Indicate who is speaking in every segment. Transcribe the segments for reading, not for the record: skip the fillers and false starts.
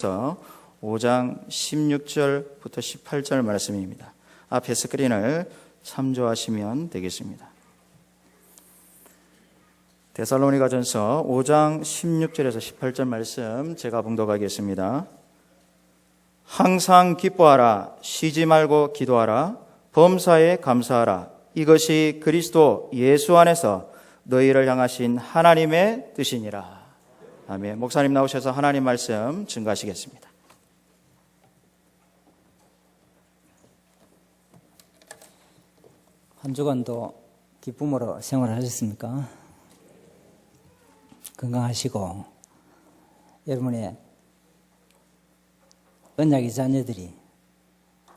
Speaker 1: 에베소서 5장 16절부터 18절 말씀입니다. 앞에 스크린을 참조하시면 되겠습니다. 데살로니가전서 5장 16절에서 18절 말씀 제가 봉독하겠습니다. 항상 기뻐하라, 쉬지 말고 기도하라, 범사에 감사하라. 이것이 그리스도 예수 안에서 너희를 향하신 하나님의 뜻이니라. 아멘. 목사님 나오셔서 하나님 말씀 증거하시겠습니다.
Speaker 2: 한 주간도 기쁨으로 생활하셨습니까? 건강하시고 여러분의 언약의 자녀들이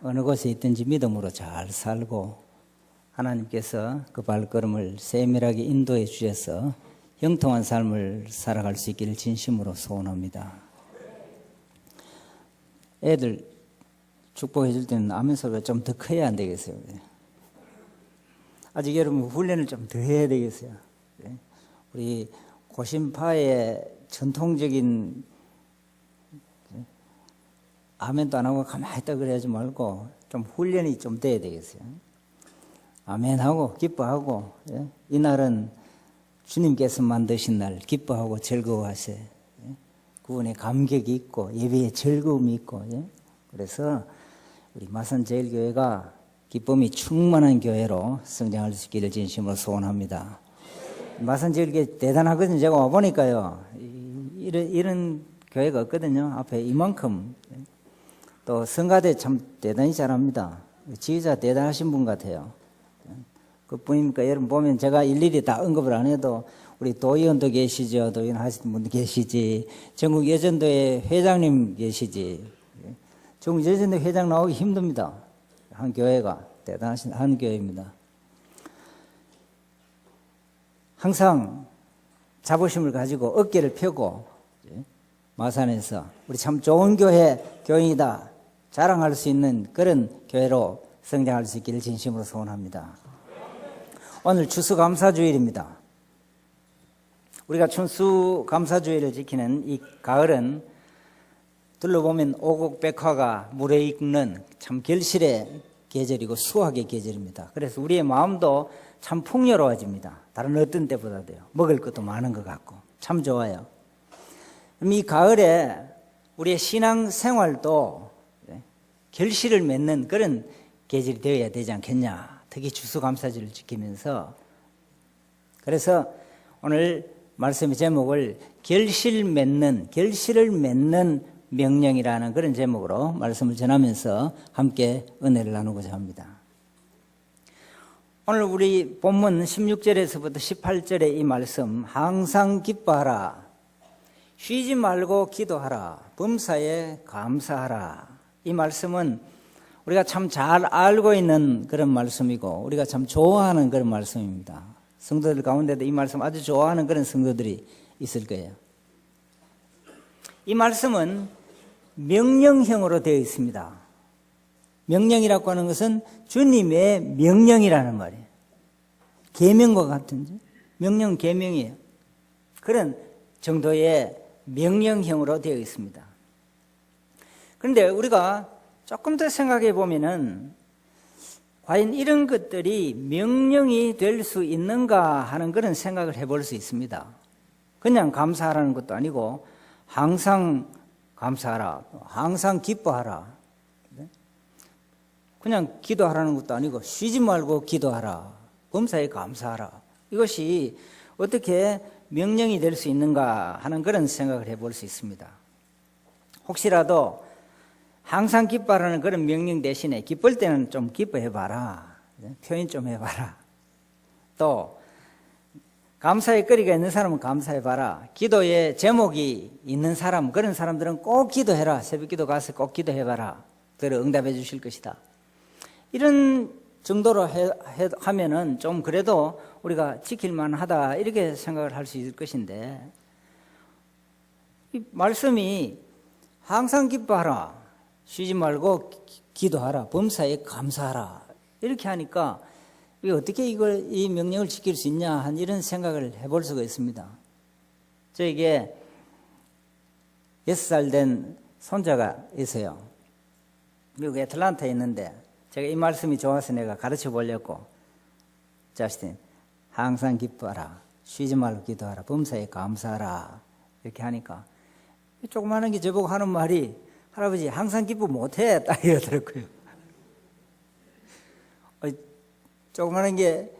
Speaker 2: 어느 곳에 있든지 믿음으로 잘 살고 하나님께서 그 발걸음을 세밀하게 인도해 주셔서 형통한 삶을 살아갈 수 있기를 진심으로 소원합니다. 애들 축복해 줄 때는 아멘 소리가 좀 더 커야 안 되겠어요? 아직 여러분 훈련을 좀 더 해야 되겠어요. 우리 고심파의 전통적인 아멘도 안 하고 가만히 있다 그래야지 말고 좀 훈련이 좀 돼야 되겠어요. 아멘하고 기뻐하고, 이날은 주님께서 만드신 날 기뻐하고 즐거워하세요. 그분의 감격이 있고 예배의 즐거움이 있고, 그래서 우리 마산제일교회가 기쁨이 충만한 교회로 성장할 수 있기를 진심으로 소원합니다. 마산제일교회 대단하거든요. 제가 와보니까요, 이런 교회가 없거든요. 앞에 이만큼. 또 성가대 참 대단히 잘합니다. 지휘자 대단하신 분 같아요. 그뿐입니까? 여러분 보면 제가 일일이 다 언급을 안 해도 우리 도의원도 계시죠. 도의원 하시는 분도 계시지. 전국 예전도회 회장님 계시지. 전국 예전도 회장 나오기 힘듭니다. 한 교회가 대단하신 한 교회입니다. 항상 자부심을 가지고 어깨를 펴고 마산에서 우리 참 좋은 교인이다 자랑할 수 있는 그런 교회로 성장할 수 있기를 진심으로 소원합니다. 오늘 추수감사주일입니다. 우리가 추수감사주일을 지키는 이 가을은 둘러보면 오곡백화가 물에 익는 참 결실의 계절이고 수확의 계절입니다. 그래서 우리의 마음도 참 풍요로워집니다. 다른 어떤 때보다도요. 먹을 것도 많은 것 같고 참 좋아요. 그럼 이 가을에 우리의 신앙 생활도 결실을 맺는 그런 계절이 되어야 되지 않겠냐. 특히 추수감사절을 지키면서. 그래서 오늘 말씀의 제목을 결실을 맺는 명령이라는 그런 제목으로 말씀을 전하면서 함께 은혜를 나누고자 합니다. 오늘 우리 본문 16절에서부터 18절의 이 말씀, 항상 기뻐하라, 쉬지 말고 기도하라, 범사에 감사하라. 이 말씀은 우리가 참 잘 알고 있는 그런 말씀이고 우리가 참 좋아하는 그런 말씀입니다. 성도들 가운데도 이 말씀 아주 좋아하는 그런 성도들이 있을 거예요. 이 말씀은 명령형으로 되어 있습니다. 명령이라고 하는 것은 주님의 명령이라는 말이에요. 계명과 같은 명령, 계명이에요. 그런 정도의 명령형으로 되어 있습니다. 그런데 우리가 조금 더 생각해 보면은 과연 이런 것들이 명령이 될 수 있는가 하는 그런 생각을 해볼 수 있습니다. 그냥 감사하라는 것도 아니고 항상 감사하라, 항상 기뻐하라, 그냥 기도하라는 것도 아니고 쉬지 말고 기도하라, 범사에 감사하라. 이것이 어떻게 명령이 될 수 있는가 하는 그런 생각을 해볼 수 있습니다. 혹시라도 항상 기뻐하라는 그런 명령 대신에 기쁠 때는 좀 기뻐해봐라, 표현 좀 해봐라. 또 감사의 거리가 있는 사람은 감사해봐라. 기도에 제목이 있는 사람, 그런 사람들은 꼭 기도해라. 새벽기도 가서 꼭 기도해봐라. 그대로 응답해 주실 것이다. 이런 정도로 하면은 좀 그래도 우리가 지킬만 하다 이렇게 생각을 할 수 있을 것인데, 이 말씀이 항상 기뻐하라, 쉬지 말고 기도하라, 범사에 감사하라 이렇게 하니까 어떻게 이 명령을 지킬 수 있냐 한 이런 생각을 해볼 수가 있습니다. 저에게 6살 된 손자가 있어요. 미국 애틀란타에 있는데 제가 이 말씀이 좋아서 내가 가르쳐 보려고, 자스틴, 항상 기뻐하라, 쉬지 말고 기도하라, 범사에 감사하라, 이렇게 하니까 조그마한 게 저보고 하는 말이, 할아버지 항상 기뻐 못해, 딱 이러더라고요. 조그마한 게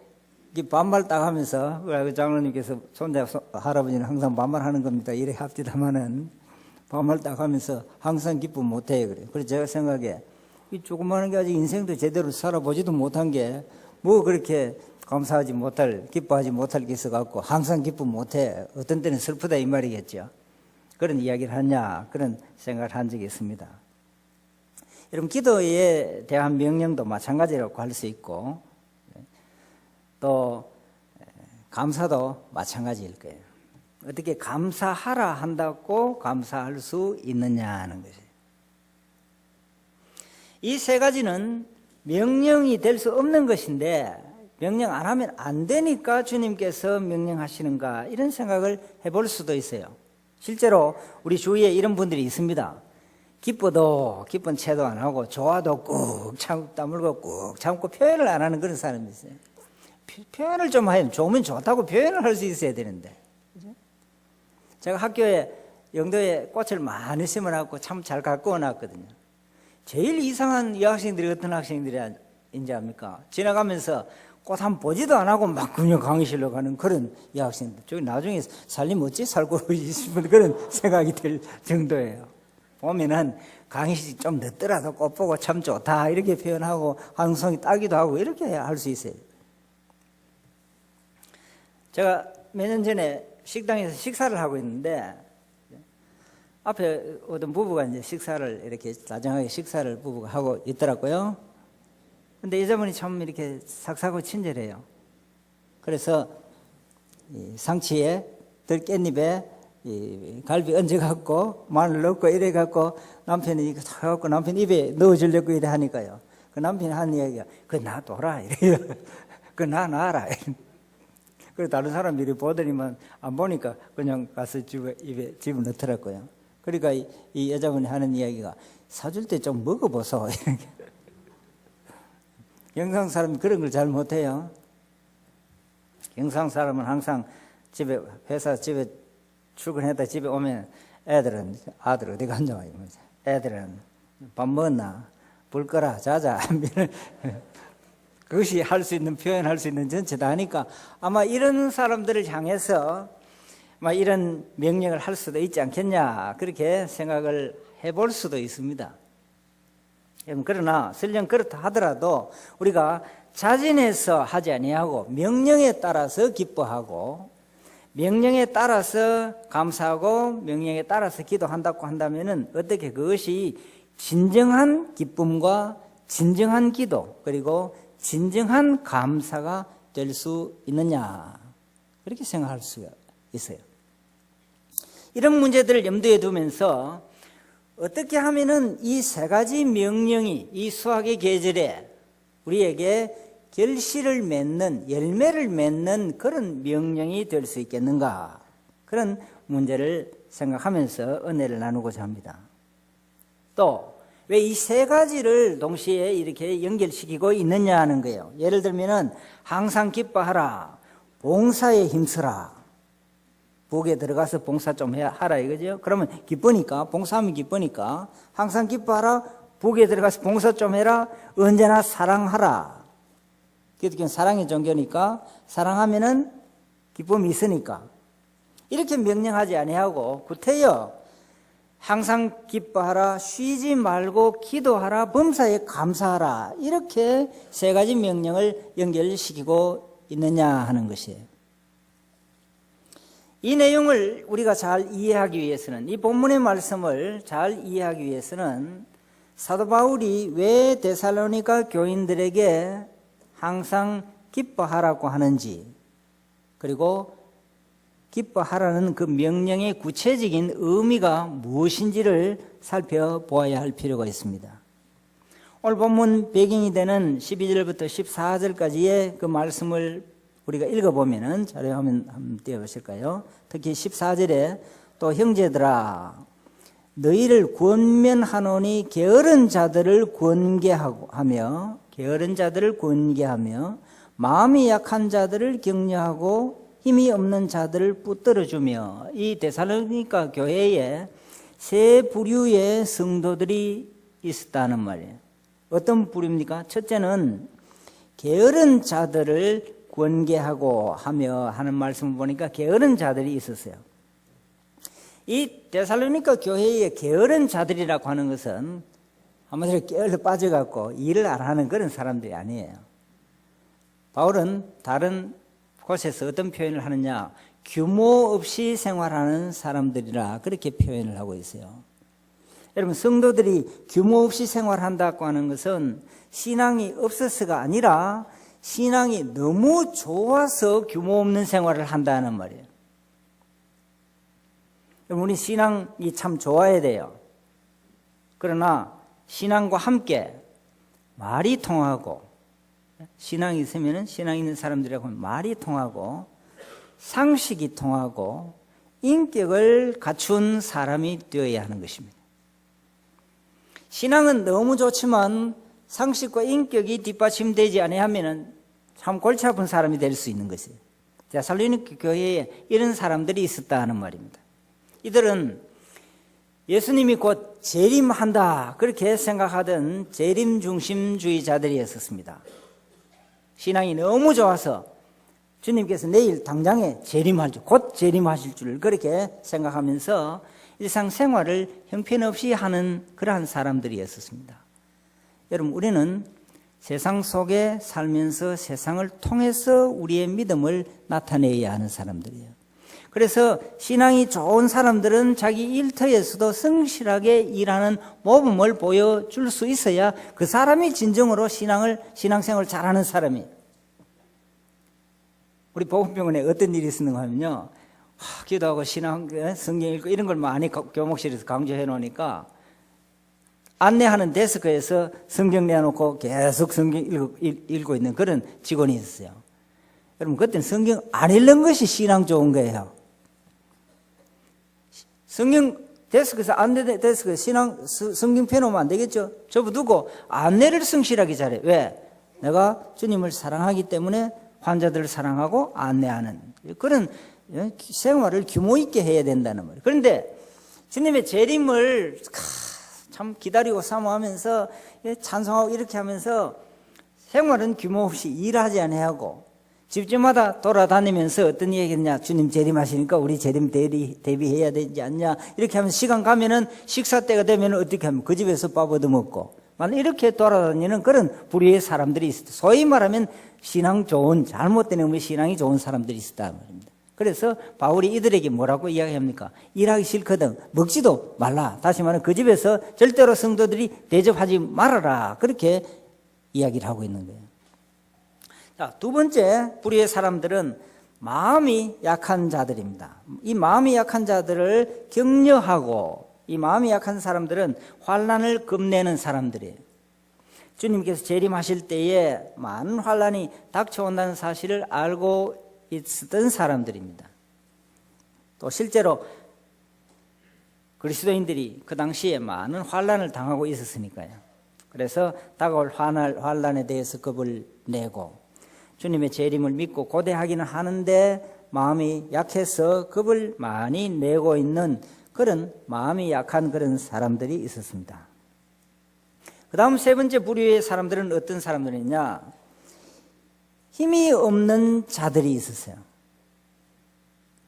Speaker 2: 반말 딱 하면서, 그 장로님께서 손자 할아버지는 항상 반말하는 겁니다, 이래 합디다마는 반말 딱 하면서 항상 기뻐 못해, 그래요. 그래서 제가 생각에 이 조그마한 게 아직 인생도 제대로 살아보지도 못한 게 뭐 그렇게 감사하지 못할, 기뻐하지 못할 게 있어갖고 항상 기뻐 못해, 어떤 때는 슬프다 이 말이겠죠. 그런 이야기를 하냐, 그런 생각을 한 적이 있습니다. 여러분, 기도에 대한 명령도 마찬가지라고 할 수 있고, 또 감사도 마찬가지일 거예요. 어떻게 감사하라 한다고 감사할 수 있느냐는 것이에요. 이 세 가지는 명령이 될 수 없는 것인데, 명령 안 하면 안 되니까 주님께서 명령하시는가, 이런 생각을 해볼 수도 있어요. 실제로 우리 주위에 이런 분들이 있습니다. 기뻐도 기쁜 채도 안 하고, 좋아도 꾹 참고 다물고 꾹 참고 표현을 안 하는 그런 사람이 있어요. 표현을 좀 해요. 좋으면 좋다고 표현을 할 수 있어야 되는데. 그죠? 제가 학교에, 영도에 꽃을 많이 심어놨고 참 잘 가꾸어 놨거든요. 제일 이상한 여학생들이 어떤 학생들인지 압니까? 지나가면서 꽃 한 번 보지도 안 하고 막 그냥 강의실로 가는 그런 여학생들. 저기 나중에 살림 어찌 살고 싶은 그런 생각이 들 정도예요. 보면은 강의실 좀 늦더라도 꽃 보고 참 좋다, 이렇게 표현하고 한송이 따기도 하고 이렇게 할 수 있어요. 제가 몇 년 전에 식당에서 식사를 하고 있는데, 앞에 어떤 부부가 이제 식사를 이렇게 다정하게 식사를 부부가 하고 있더라고요. 근데 여자분이 참 이렇게 삭삭하고 친절해요. 그래서 이 상치에 들깻잎에 이 갈비 얹어갖고 마늘 넣고 이래갖고 남편이 이거 사갖고 남편 입에 넣어주려고 이래 하니까요. 그 남편이 하는 이야기가, 그거 놔둬라, 이래요. 그거 놔라. 그래서 다른 사람들이 보더니만 안 보니까 그냥 가서 입에 집어넣더라고요. 그러니까 이 여자분이 하는 이야기가, 사줄 때 좀 먹어보소. 경상 사람이 그런 걸 잘 못해요. 경상 사람은 항상 집에, 집에 출근했다 집에 오면 애들은, 아들 어디 갔냐, 애들은 밥 먹었나, 불 꺼라, 자자. 그것이 할 수 있는, 표현할 수 있는 전체다 하니까 아마 이런 사람들을 향해서 이런 명령을 할 수도 있지 않겠냐, 그렇게 생각을 해볼 수도 있습니다. 그러나 설령 그렇다 하더라도 우리가 자진해서 하지 아니하고 명령에 따라서 기뻐하고 명령에 따라서 감사하고 명령에 따라서 기도한다고 한다면은 어떻게 그것이 진정한 기쁨과 진정한 기도, 그리고 진정한 감사가 될 수 있느냐, 그렇게 생각할 수가 있어요. 이런 문제들을 염두에 두면서 어떻게 하면은 이 세 가지 명령이 이 수학의 계절에 우리에게 결실을 맺는, 열매를 맺는 그런 명령이 될 수 있겠는가, 그런 문제를 생각하면서 은혜를 나누고자 합니다. 또 왜 이 세 가지를 동시에 이렇게 연결시키고 있느냐 하는 거예요. 예를 들면은 항상 기뻐하라, 봉사에 힘쓰라. 부엌에 들어가서 봉사 좀 하라 이거죠. 그러면 기쁘니까, 봉사하면 기쁘니까 항상 기뻐하라, 부엌에 들어가서 봉사 좀 해라, 언제나 사랑하라. 기독교는 사랑의 종교니까 사랑하면은 기쁨이 있으니까 이렇게 명령하지 아니하고 구태여 항상 기뻐하라, 쉬지 말고 기도하라, 범사에 감사하라, 이렇게 세 가지 명령을 연결시키고 있느냐 하는 것이에요. 이 내용을 우리가 잘 이해하기 위해서는, 이 본문의 말씀을 잘 이해하기 위해서는 사도 바울이 왜 데살로니가 교인들에게 항상 기뻐하라고 하는지, 그리고 기뻐하라는 그 명령의 구체적인 의미가 무엇인지를 살펴보아야 할 필요가 있습니다. 오늘 본문 배경이 되는 12절부터 14절까지의 그 말씀을 우리가 읽어보면은, 자료화면 한번 띄워보실까요? 특히 14절에 또 형제들아, 너희를 권면하노니 게으른 자들을 권계하며 마음이 약한 자들을 격려하고 힘이 없는 자들을 붙들어주며. 이 데살로니가 교회에 세 부류의 성도들이 있었다는 말이에요. 어떤 부류입니까? 첫째는 게으른 자들을 권계하고 하며 하는 말씀을 보니까 게으른 자들이 있었어요. 이 데살로니가 교회에 게으른 자들이라고 하는 것은 한마디로 게을러 빠져갖고 일을 안 하는 그런 사람들이 아니에요. 바울은 다른 곳에서 어떤 표현을 하느냐, 규모 없이 생활하는 사람들이라 그렇게 표현을 하고 있어요. 여러분, 성도들이 규모 없이 생활한다고 하는 것은 신앙이 없어서가 아니라 신앙이 너무 좋아서 규모 없는 생활을 한다는 말이에요. 우리 신앙이 참 좋아야 돼요. 그러나 신앙과 함께 말이 통하고, 신앙이 있으면 신앙 있는 사람들하고 말이 통하고 상식이 통하고 인격을 갖춘 사람이 되어야 하는 것입니다. 신앙은 너무 좋지만 상식과 인격이 뒷받침되지 아니하면 참 골치 아픈 사람이 될 수 있는 것이에요. 데살로니가 교회에 이런 사람들이 있었다는 말입니다. 이들은 예수님이 곧 재림한다 그렇게 생각하던 재림 중심주의자들이었습니다. 신앙이 너무 좋아서 주님께서 내일 당장에 곧 재림하실 줄 그렇게 생각하면서 일상생활을 형편없이 하는 그러한 사람들이었습니다. 여러분, 우리는 세상 속에 살면서 세상을 통해서 우리의 믿음을 나타내야 하는 사람들이에요. 그래서 신앙이 좋은 사람들은 자기 일터에서도 성실하게 일하는 모범을 보여줄 수 있어야 그 사람이 진정으로 신앙생활을 잘하는 사람이에요. 우리 복음병원에 어떤 일이 있었는가 하면요, 기도하고 성경 읽고 이런 걸 많이 교목실에서 강조해 놓으니까 안내하는 데스크에서 성경 내놓고 계속 성경 읽고 있는 그런 직원이 있었어요. 여러분, 그때는 성경 안 읽는 것이 신앙 좋은 거예요. 성경 데스크에서 안내 데스크에 성경 펴놓으면 안 되겠죠. 접어두고 안내를 성실하게 잘해. 왜? 내가 주님을 사랑하기 때문에 환자들을 사랑하고 안내하는 그런 생활을 규모 있게 해야 된다는 말이에요. 그런데 주님의 재림을 참 기다리고 사모하면서 찬송하고 이렇게 하면서 생활은 규모 없이 일하지 아니하고 집집마다 돌아다니면서 어떤 얘기했냐, 주님 재림하시니까 우리 재림 대비해야 되지 않냐, 이렇게 하면 시간 가면은 식사 때가 되면 어떻게 하면 그 집에서 밥 얻어먹고 이렇게 돌아다니는 그런 부류의 사람들이 있었다. 소위 말하면 신앙 좋은, 잘못된 의미의 신앙이 좋은 사람들이 있었다는 말입니다. 그래서 바울이 이들에게 뭐라고 이야기합니까? 일하기 싫거든 먹지도 말라. 다시 말하면 그 집에서 절대로 성도들이 대접하지 말아라. 그렇게 이야기를 하고 있는 거예요. 자, 두 번째 부류의 사람들은 마음이 약한 자들입니다. 이 마음이 약한 자들을 격려하고, 이 마음이 약한 사람들은 환난을 겁내는 사람들이에요. 주님께서 재림하실 때에 많은 환난이 닥쳐온다는 사실을 알고 있었던 사람들입니다. 또 실제로 그리스도인들이 그 당시에 많은 환난을 당하고 있었으니까요. 그래서 다가올 환난에 대해서 겁을 내고 주님의 재림을 믿고 고대하기는 하는데 마음이 약해서 겁을 많이 내고 있는 그런 마음이 약한 그런 사람들이 있었습니다. 그 다음 세 번째 부류의 사람들은 어떤 사람들이냐? 힘이 없는 자들이 있었어요.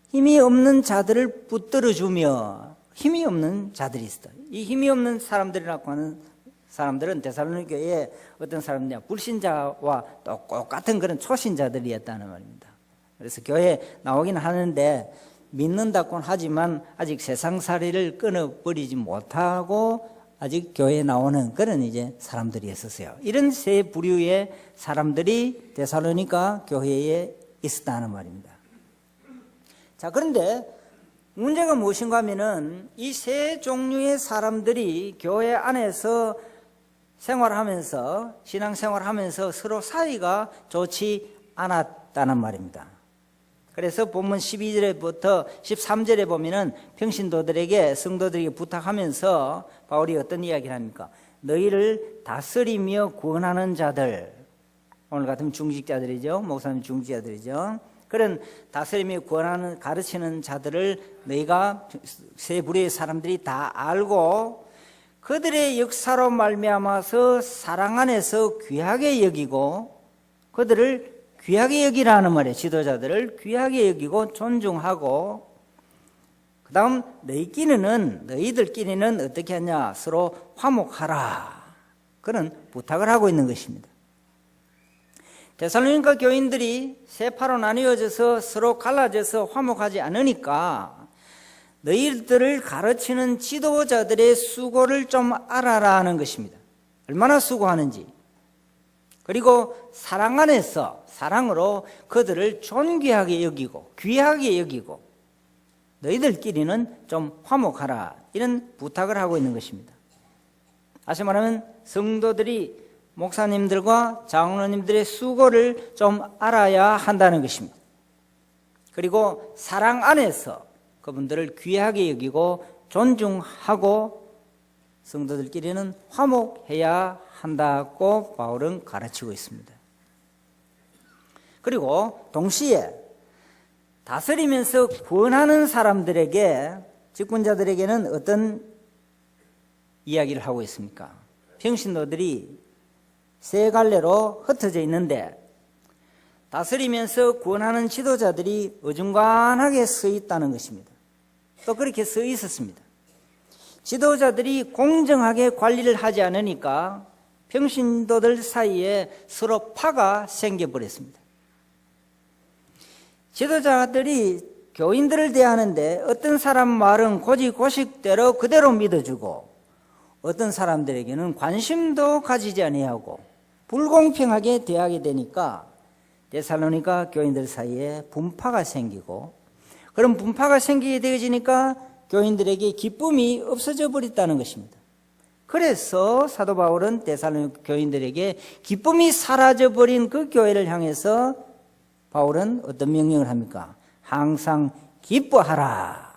Speaker 2: 힘이 없는 자들을 붙들어주며 힘이 없는 자들이 있었다. 이 힘이 없는 사람들이라고 하는 사람들은 데살로니가 교회에 어떤 사람이냐, 불신자와 똑같은 그런 초신자들이었다는 말입니다. 그래서 교회에 나오긴 하는데 믿는다고는 하지만 아직 세상살이를 끊어버리지 못하고 아직 교회에 나오는 그런 이제 사람들이었어요. 이런 세 부류의 사람들이 데살로니가 교회에 있었다는 말입니다. 자, 그런데 문제가 무엇인가 하면은 이 세 종류의 사람들이 교회 안에서 생활하면서, 신앙생활하면서 서로 사이가 좋지 않았다는 말입니다. 그래서 본문 12절부터 13절에 보면은 평신도들에게 성도들에게 부탁하면서 바울이 어떤 이야기를 합니까? 너희를 다스리며 구원하는 자들, 오늘 같으면 중직자들이죠. 목사님 중직자들이죠. 그런 다스리며 구원하는 가르치는 자들을 너희가 세 부류의 사람들이 다 알고 그들의 역사로 말미암아서 사랑 안에서 귀하게 여기고 그들을 귀하게 여기라는 말이에요. 지도자들을 귀하게 여기고 존중하고 그 다음 너희들끼리는 어떻게 하냐? 서로 화목하라. 그런 부탁을 하고 있는 것입니다. 데살로니가 교인들이 세 파로 나뉘어져서 서로 갈라져서 화목하지 않으니까 너희들을 가르치는 지도자들의 수고를 좀 알아라는 것입니다. 얼마나 수고하는지. 그리고 사랑 안에서 사랑으로 그들을 존귀하게 여기고 귀하게 여기고 너희들끼리는 좀 화목하라. 이런 부탁을 하고 있는 것입니다. 다시 말하면 성도들이 목사님들과 장로님들의 수고를 좀 알아야 한다는 것입니다. 그리고 사랑 안에서 그분들을 귀하게 여기고 존중하고 성도들끼리는 화목해야 한다고 바울은 가르치고 있습니다. 그리고 동시에 다스리면서 구원하는 사람들에게, 직분자들에게는 어떤 이야기를 하고 있습니까? 평신도들이 세 갈래로 흩어져 있는데 다스리면서 구원하는 지도자들이 어중간하게 서 있다는 것입니다. 또 그렇게 서 있었습니다. 지도자들이 공정하게 관리를 하지 않으니까 평신도들 사이에 서로 파가 생겨버렸습니다. 지도자들이 교인들을 대하는데 어떤 사람 말은 고지고식대로 그대로 믿어주고 어떤 사람들에게는 관심도 가지지 아니하고 불공평하게 대하게 되니까 데살로니가 교인들 사이에 분파가 생기고 그런 분파가 생기게 되어지니까 교인들에게 기쁨이 없어져 버렸다는 것입니다. 그래서 사도 바울은 데살로니가 교인들에게 기쁨이 사라져 버린 그 교회를 향해서 바울은 어떤 명령을 합니까? 항상 기뻐하라.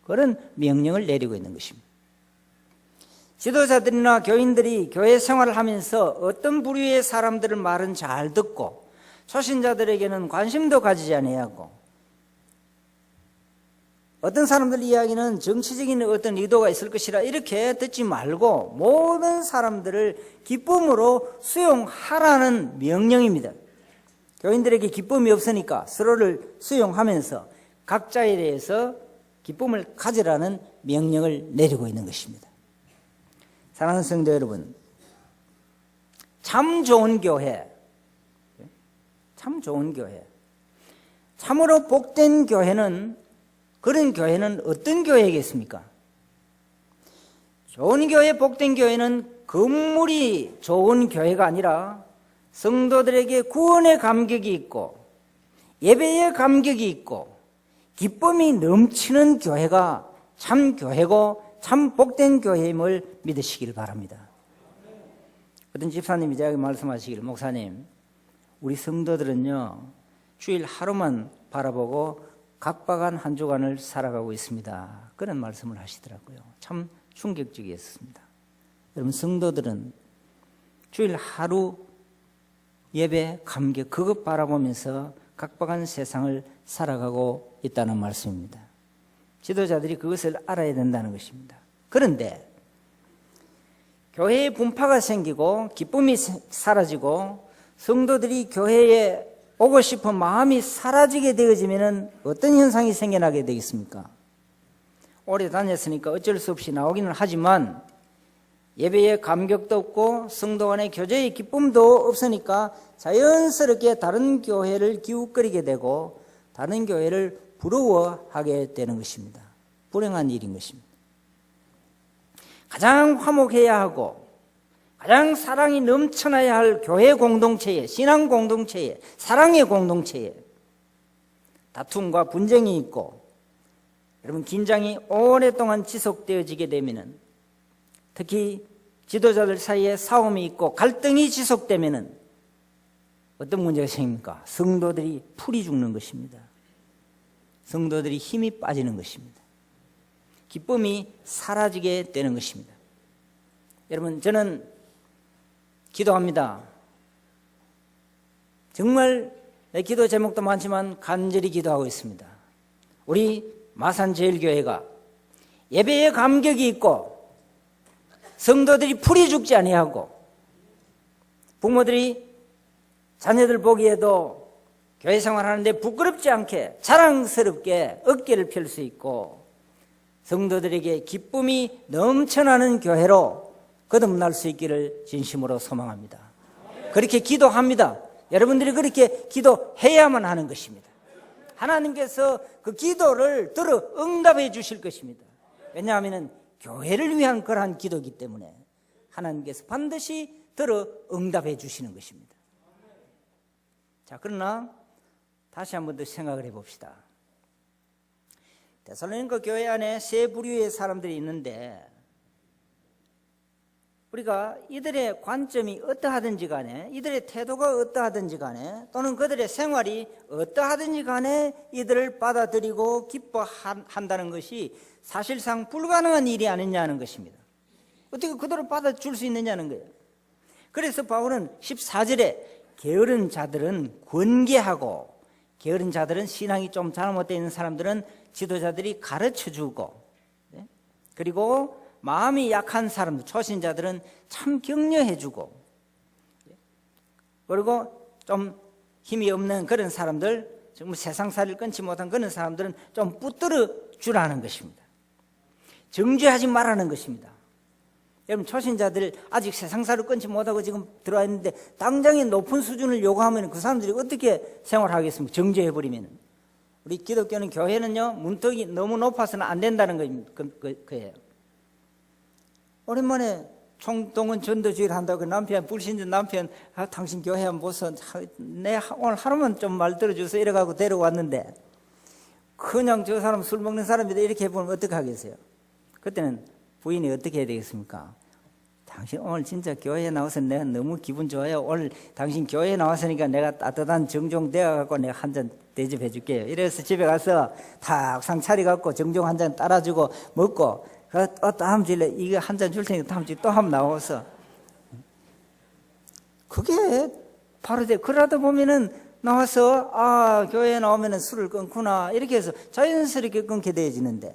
Speaker 2: 그런 명령을 내리고 있는 것입니다. 지도자들이나 교인들이 교회 생활을 하면서 어떤 부류의 사람들의 말은 잘 듣고 초신자들에게는 관심도 가지지 아니하고 어떤 사람들 이야기는 정치적인 어떤 의도가 있을 것이라 이렇게 듣지 말고 모든 사람들을 기쁨으로 수용하라는 명령입니다. 교인들에게 기쁨이 없으니까 서로를 수용하면서 각자에 대해서 기쁨을 가지라는 명령을 내리고 있는 것입니다. 사랑하는 성도 여러분, 참 좋은 교회, 참으로 복된 교회는, 그런 교회는 어떤 교회이겠습니까? 좋은 교회, 복된 교회는 건물이 좋은 교회가 아니라 성도들에게 구원의 감격이 있고 예배의 감격이 있고 기쁨이 넘치는 교회가 참 교회고 참 복된 교회임을 믿으시길 바랍니다. 어떤 집사님이 제가 말씀하시기를, 목사님, 우리 성도들은요 주일 하루만 바라보고 각박한 한 주간을 살아가고 있습니다. 그런 말씀을 하시더라고요. 참 충격적이었습니다. 여러분, 성도들은 주일 하루 예배, 감격, 그것 바라보면서 각박한 세상을 살아가고 있다는 말씀입니다. 지도자들이 그것을 알아야 된다는 것입니다. 그런데 교회에 분파가 생기고 기쁨이 사라지고 성도들이 교회에 오고 싶은 마음이 사라지게 되어지면 어떤 현상이 생겨나게 되겠습니까? 오래 다녔으니까 어쩔 수 없이 나오기는 하지만 예배의 감격도 없고 성도 간의 교제의 기쁨도 없으니까 자연스럽게 다른 교회를 기웃거리게 되고 다른 교회를 부러워하게 되는 것입니다. 불행한 일인 것입니다. 가장 화목해야 하고 가장 사랑이 넘쳐나야 할 교회 공동체에, 신앙 공동체에, 사랑의 공동체에 다툼과 분쟁이 있고 여러분 긴장이 오랫동안 지속되어지게 되면은 특히 지도자들 사이에 싸움이 있고 갈등이 지속되면은 어떤 문제가 생깁니까? 성도들이 풀이 죽는 것입니다. 성도들이 힘이 빠지는 것입니다. 기쁨이 사라지게 되는 것입니다. 여러분, 저는 기도합니다. 정말 내 기도 제목도 많지만 간절히 기도하고 있습니다. 우리 마산제일교회가 예배에 감격이 있고 성도들이 풀이 죽지 아니하고 부모들이 자녀들 보기에도 교회 생활하는데 부끄럽지 않게 자랑스럽게 어깨를 펼 수 있고 성도들에게 기쁨이 넘쳐나는 교회로 거듭날 수 있기를 진심으로 소망합니다. 그렇게 기도합니다. 여러분들이 그렇게 기도해야만 하는 것입니다. 하나님께서 그 기도를 들어 응답해 주실 것입니다. 왜냐하면 교회를 위한 그러한 기도이기 때문에 하나님께서 반드시 들어 응답해 주시는 것입니다. 자, 그러나 다시 한 번 더 생각을 해봅시다. 데살로니가 교회 안에 세 부류의 사람들이 있는데 우리가 이들의 관점이 어떠하든지 간에 이들의 태도가 어떠하든지 간에 또는 그들의 생활이 어떠하든지 간에 이들을 받아들이고 기뻐한다는 것이 사실상 불가능한 일이 아니냐는 것입니다. 어떻게 그들을 받아줄 수 있느냐는 거예요. 그래서 바울은 14절에 게으른 자들은 권계하고 게으른 자들은 신앙이 좀 잘못되어 있는 사람들은 지도자들이 가르쳐주고 그리고 마음이 약한 사람들, 초신자들은 참 격려해주고 그리고 좀 힘이 없는 그런 사람들, 정말 세상살이를 끊지 못한 그런 사람들은 좀 붙들어 주라는 것입니다. 정죄하지 말라는 것입니다. 여러분, 초신자들 아직 세상살이를 끊지 못하고 지금 들어와 있는데 당장의 높은 수준을 요구하면 그 사람들이 어떻게 생활하겠습니까? 정죄해버리면. 우리 기독교는 교회는요, 문턱이 너무 높아서는 안 된다는 거예요. 오랜만에 총동원 전도주의를 한다고 남편, 불신자 남편, 당신 교회 한번 보소. 내 오늘 하루만 좀 말 들어줘서 이래가고 데려왔는데 그냥 저 사람 술 먹는 사람이다 이렇게 해보면 어떻게 하겠어요? 그때는 부인이 어떻게 해야 되겠습니까? 당신 오늘 진짜 교회에 나와서 내가 너무 기분 좋아요. 오늘 당신 교회에 나왔으니까 내가 따뜻한 정종 되어갖고 내가 한 잔 대접해 줄게요. 이래서 집에 가서 탁상 차려갖고 정종 한 잔 따라주고 먹고 다음 주에 이거 한 잔 줄 테니까 다음 주에 또 한번 나와서 그게 바로 그러다 보면은 나와서 교회에 나오면은 술을 끊구나 이렇게 해서 자연스럽게 끊게 되어지는데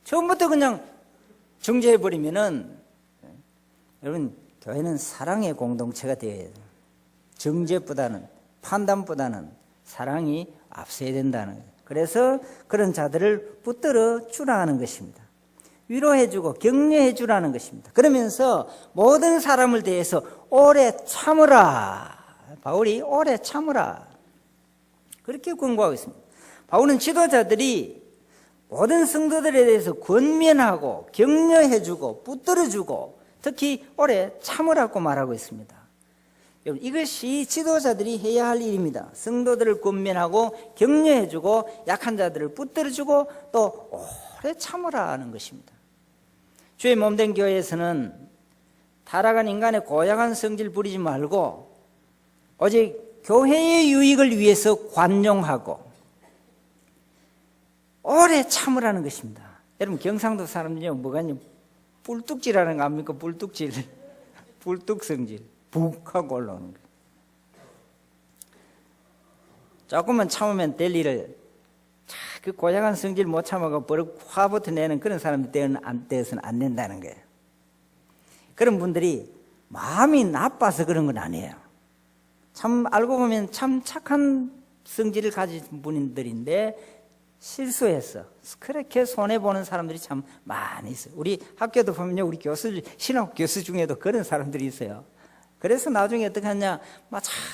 Speaker 2: 처음부터 그냥 정죄해버리면은 여러분, 교회는 사랑의 공동체가 되어야 돼요. 정죄보다는 판단보다는 사랑이 앞서야 된다는 거예요. 그래서 그런 자들을 붙들어 주라는 것입니다. 위로해주고 격려해주라는 것입니다. 그러면서 모든 사람을 대해서 오래 참으라. 바울이 오래 참으라. 그렇게 권고하고 있습니다. 바울은 지도자들이 모든 성도들에 대해서 권면하고 격려해주고 붙들어주고 특히 오래 참으라고 말하고 있습니다. 여러분, 이것이 지도자들이 해야 할 일입니다. 성도들을 권면하고 격려해주고 약한 자들을 붙들어주고 또 오래 참으라는 것입니다. 주의 몸된 교회에서는 타락한 인간의 고약한 성질 부리지 말고 오직 교회의 유익을 위해서 관용하고 오래 참으라는 것입니다. 여러분, 경상도 사람들이 뭐가 있냐? 뿔뚝질하는 거 압니까? 뿔뚝질. 뿔뚝성질. 북 하고 올라오는 거예요. 조금만 참으면 될 일을 그 고약한 성질 못 참아가 버럭 화부터 내는 그런 사람들 되어서는 안 된다는 거예요. 그런 분들이 마음이 나빠서 그런 건 아니에요. 참 알고 보면 참 착한 성질을 가진 분들인데 실수했어. 그렇게 손해보는 사람들이 참 많이 있어요. 우리 학교도 보면요, 우리 교수, 신학 교수 중에도 그런 사람들이 있어요. 그래서 나중에 어떻게 하냐,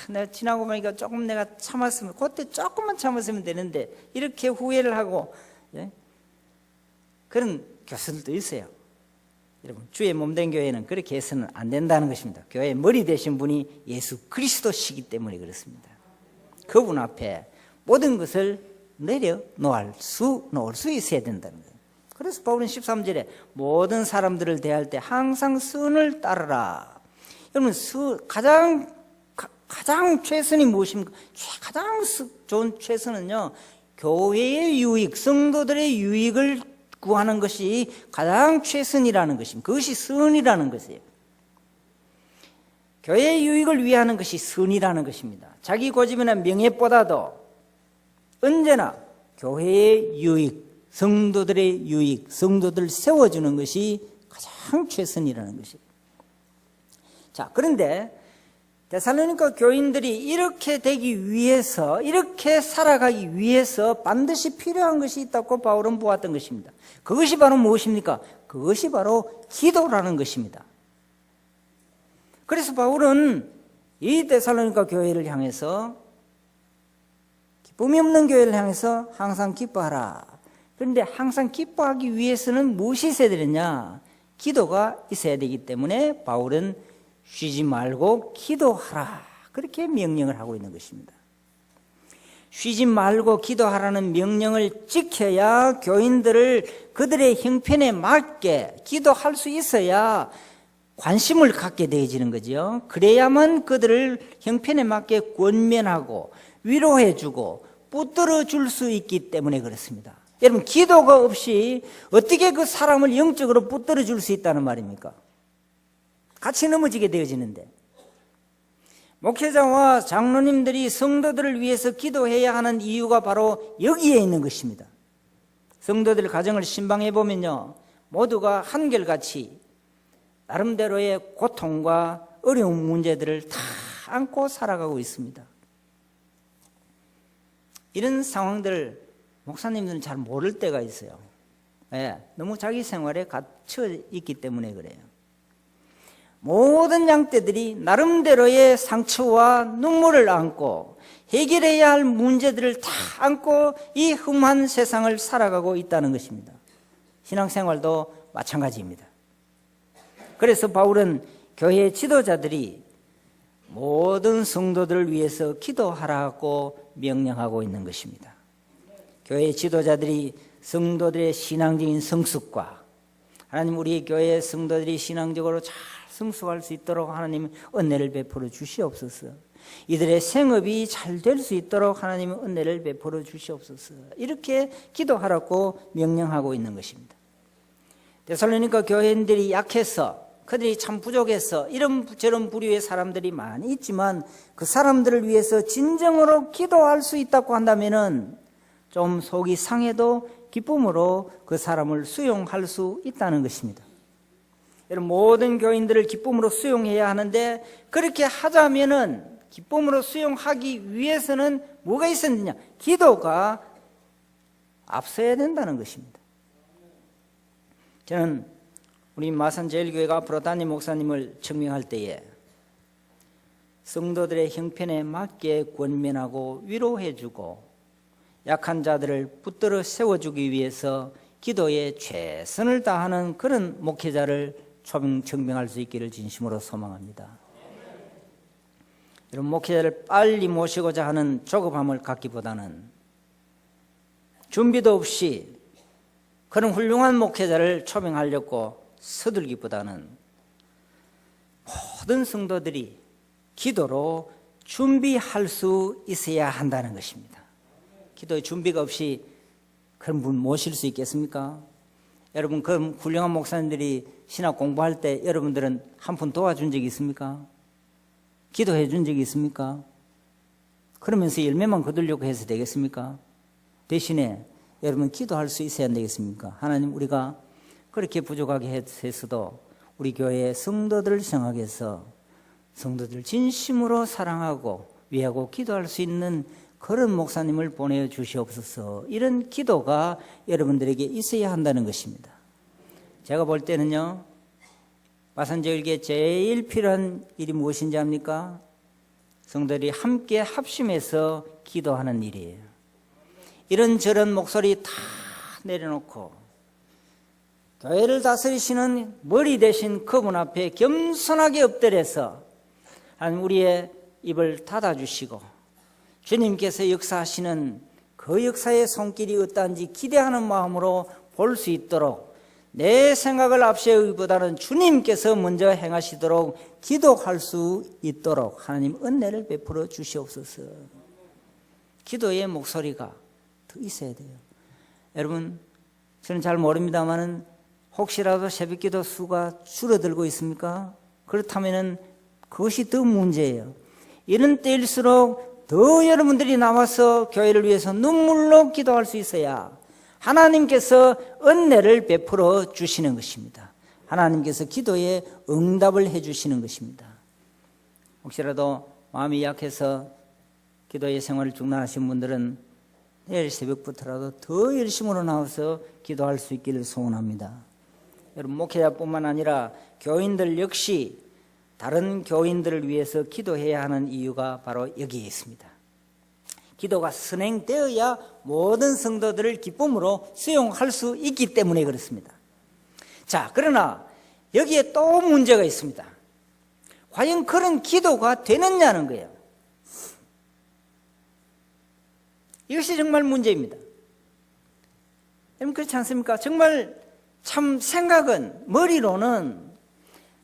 Speaker 2: 내가 지나고 보니까 조금 내가 참았으면, 그때 조금만 참았으면 되는데, 이렇게 후회를 하고, 그런 교수들도 있어요. 여러분, 주의 몸된 교회는 그렇게 해서는 안 된다는 것입니다. 교회의 머리 되신 분이 예수 그리스도시기 때문에 그렇습니다. 그분 앞에 모든 것을 내려놓을 수 있어야 된다는 거예요. 그래서 바울은 13절에 모든 사람들을 대할 때 항상 선을 따르라. 여러분, 가장 최선이 무엇입니까? 가장 좋은 최선은요, 교회의 유익, 성도들의 유익을 구하는 것이 가장 최선이라는 것입니다. 그것이 선이라는 것이에요. 교회의 유익을 위하는 것이 선이라는 것입니다. 자기 고집이나 명예보다도 언제나 교회의 유익, 성도들의 유익, 성도들을 세워주는 것이 가장 최선이라는 것이에요. 자, 그런데 데살로니가 교인들이 이렇게 되기 위해서, 이렇게 살아가기 위해서 반드시 필요한 것이 있다고 바울은 보았던 것입니다. 그것이 바로 무엇입니까? 그것이 바로 기도라는 것입니다. 그래서 바울은 이 데살로니가 교회를 향해서, 기쁨이 없는 교회를 향해서 항상 기뻐하라. 그런데 항상 기뻐하기 위해서는 무엇이 있어야 되느냐? 기도가 있어야 되기 때문에 바울은 쉬지 말고 기도하라, 그렇게 명령을 하고 있는 것입니다. 쉬지 말고 기도하라는 명령을 지켜야 교인들을 그들의 형편에 맞게 기도할 수 있어야 관심을 갖게 되어지는 거죠. 그래야만 그들을 형편에 맞게 권면하고 위로해주고 붙들어 줄 수 있기 때문에 그렇습니다. 여러분, 기도가 없이 어떻게 그 사람을 영적으로 붙들어 줄 수 있다는 말입니까? 같이 넘어지게 되어지는데, 목회자와 장로님들이 성도들을 위해서 기도해야 하는 이유가 바로 여기에 있는 것입니다. 성도들 가정을 신방해 보면요, 모두가 한결같이 나름대로의 고통과 어려운 문제들을 다 안고 살아가고 있습니다. 이런 상황들을 목사님들은 잘 모를 때가 있어요. 너무 자기 생활에 갇혀 있기 때문에 그래요. 모든 양떼들이 나름대로의 상처와 눈물을 안고 해결해야 할 문제들을 다 안고 이 험한 세상을 살아가고 있다는 것입니다. 신앙생활도 마찬가지입니다. 그래서 바울은 교회 지도자들이 모든 성도들을 위해서 기도하라고 명령하고 있는 것입니다. 교회 지도자들이 성도들의 신앙적인 성숙과 하나님, 우리 교회 성도들이 신앙적으로 잘 성숙할 수 있도록 하나님 은혜를 베풀어 주시옵소서. 이들의 생업이 잘 될 수 있도록 하나님 은혜를 베풀어 주시옵소서. 이렇게 기도하라고 명령하고 있는 것입니다. 데살로니가 교회인들이 약해서, 그들이 참 부족해서 이런저런 부류의 사람들이 많이 있지만 그 사람들을 위해서 진정으로 기도할 수 있다고 한다면은 좀 속이 상해도 기쁨으로 그 사람을 수용할 수 있다는 것입니다. 여러분, 모든 교인들을 기쁨으로 수용해야 하는데, 그렇게 하자면은 기쁨으로 수용하기 위해서는 뭐가 있었느냐? 기도가 앞서야 된다는 것입니다. 저는 우리 마산제일교회가 앞으로 담임 목사님을 청명할 때에 성도들의 형편에 맞게 권면하고 위로해주고 약한 자들을 붙들어 세워주기 위해서 기도에 최선을 다하는 그런 목회자를 청명할 수 있기를 진심으로 소망합니다. 여러분, 목회자를 빨리 모시고자 하는 조급함을 갖기보다는 준비도 없이 그런 훌륭한 목회자를 초빙하려고 서둘기보다는 모든 성도들이 기도로 준비할 수 있어야 한다는 것입니다. 기도의 준비가 없이 그런 분 모실 수 있겠습니까? 여러분, 그런 훌륭한 목사님들이 신학 공부할 때 여러분들은 한 푼 도와준 적이 있습니까? 기도해 준 적이 있습니까? 그러면서 열매만 거두려고 해서 되겠습니까? 대신에 여러분, 기도할 수 있어야 되겠습니까? 하나님, 우리가 그렇게 부족하게 했어도 우리 교회의 성도들을 생각해서 성도들 진심으로 사랑하고 위하고 기도할 수 있는 그런 목사님을 보내주시옵소서. 이런 기도가 여러분들에게 있어야 한다는 것입니다. 제가 볼 때는요, 마산제일교회에 제일 필요한 일이 무엇인지 압니까? 성도들이 함께 합심해서 기도하는 일이에요. 이런저런 목소리 다 내려놓고 교회를 다스리시는 머리 대신 그분 앞에 겸손하게 엎드려서 하나님, 우리의 입을 닫아주시고 주님께서 역사하시는 그 역사의 손길이 어떠한지 기대하는 마음으로 볼 수 있도록, 내 생각을 앞세우기보다는 주님께서 먼저 행하시도록 기도할 수 있도록 하나님 은혜를 베풀어 주시옵소서. 기도의 목소리가 더 있어야 돼요. 여러분, 저는 잘 모릅니다만은 혹시라도 새벽기도 수가 줄어들고 있습니까? 그렇다면은 그것이 더 문제예요. 이런 때일수록 더 여러분들이 나와서 교회를 위해서 눈물로 기도할 수 있어야 하나님께서 은혜를 베풀어 주시는 것입니다. 하나님께서 기도에 응답을 해 주시는 것입니다. 혹시라도 마음이 약해서 기도의 생활을 중단하신 분들은 내일 새벽부터라도 더 열심으로 나와서 기도할 수 있기를 소원합니다. 여러분, 목회자뿐만 아니라 교인들 역시 다른 교인들을 위해서 기도해야 하는 이유가 바로 여기에 있습니다. 기도가 선행되어야 모든 성도들을 기쁨으로 수용할 수 있기 때문에 그렇습니다. 자, 그러나 여기에 또 문제가 있습니다. 과연 그런 기도가 되느냐는 거예요. 이것이 정말 문제입니다. 여러분, 그렇지 않습니까? 정말 참 생각은, 머리로는